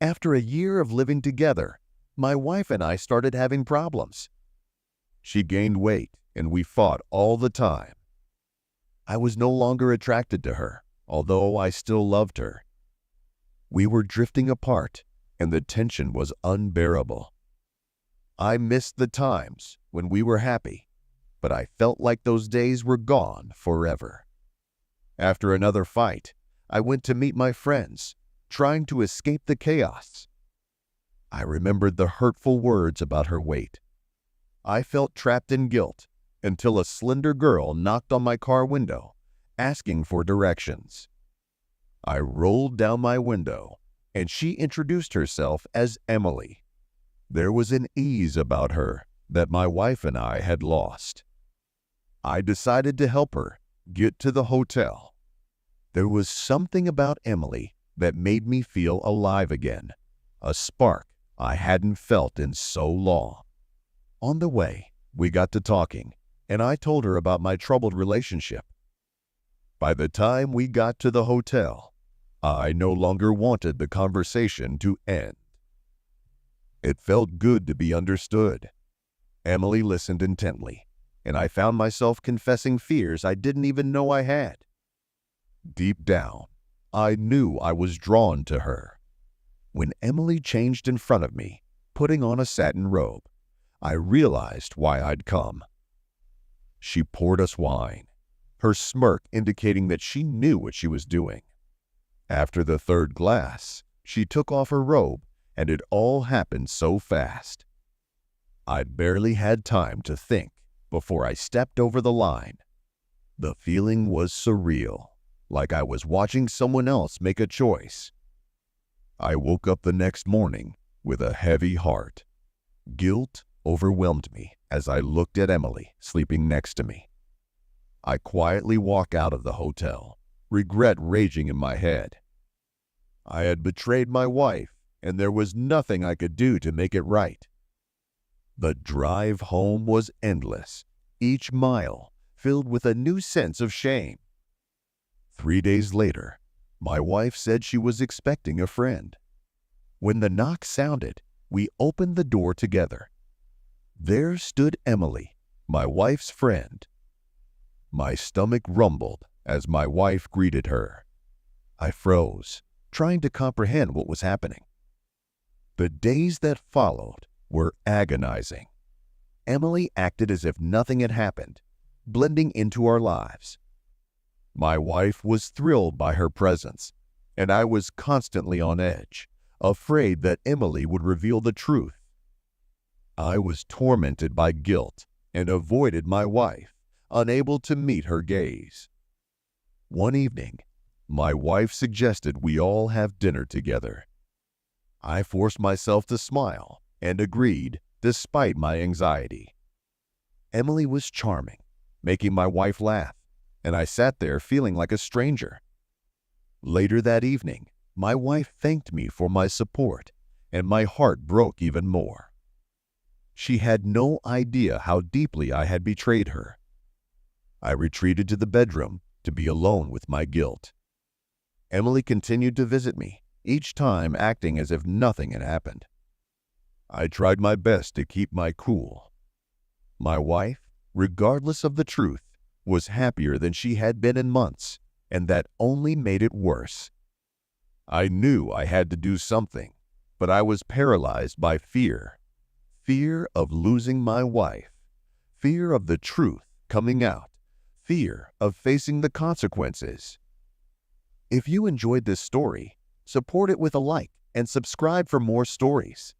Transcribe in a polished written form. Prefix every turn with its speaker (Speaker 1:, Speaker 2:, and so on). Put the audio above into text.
Speaker 1: After a year of living together, my wife and I started having problems. She gained weight, and we fought all the time. I was no longer attracted to her, although I still loved her. We were drifting apart, and the tension was unbearable. I missed the times when we were happy, but I felt like those days were gone forever. After another fight, I went to meet my friends, trying to escape the chaos. I remembered the hurtful words about her weight. I felt trapped in guilt until a slender girl knocked on my car window, asking for directions. I rolled down my window, and she introduced herself as Emily. There was an ease about her that my wife and I had lost. I decided to help her get to the hotel. There was something about Emily that made me feel alive again, a spark I hadn't felt in so long. On the way, we got to talking, and I told her about my troubled relationship. By the time we got to the hotel, I no longer wanted the conversation to end. It felt good to be understood. Emily listened intently, and I found myself confessing fears I didn't even know I had. Deep down, I knew I was drawn to her. When Emily changed in front of me, putting on a satin robe, I realized why I'd come. She poured us wine, her smirk indicating that she knew what she was doing. After the third glass, she took off her robe, and it all happened so fast. I'd barely had time to think before I stepped over the line. The feeling was surreal, like I was watching someone else make a choice. I woke up the next morning with a heavy heart. Guilt overwhelmed me as I looked at Emily sleeping next to me. I quietly walked out of the hotel, regret raging in my head. I had betrayed my wife, and there was nothing I could do to make it right. The drive home was endless, each mile filled with a new sense of shame. 3 days later, my wife said she was expecting a friend. When the knock sounded, we opened the door together. There stood Emily, my wife's friend. My stomach rumbled as my wife greeted her. I froze, trying to comprehend what was happening. The days that followed were agonizing. Emily acted as if nothing had happened, blending into our lives. My wife was thrilled by her presence, and I was constantly on edge, afraid that Emily would reveal the truth. I was tormented by guilt and avoided my wife, unable to meet her gaze. One evening, my wife suggested we all have dinner together. I forced myself to smile and agreed despite my anxiety. Emily was charming, making my wife laugh, and I sat there feeling like a stranger. Later that evening, my wife thanked me for my support, and my heart broke even more. She had no idea how deeply I had betrayed her. I retreated to the bedroom to be alone with my guilt. Emily continued to visit me, each time acting as if nothing had happened. I tried my best to keep my cool. My wife, regardless of the truth, was happier than she had been in months, and that only made it worse. I knew I had to do something, but I was paralyzed by fear. Fear of losing my wife, fear of the truth coming out, fear of facing the consequences. If you enjoyed this story, support it with a like and subscribe for more stories.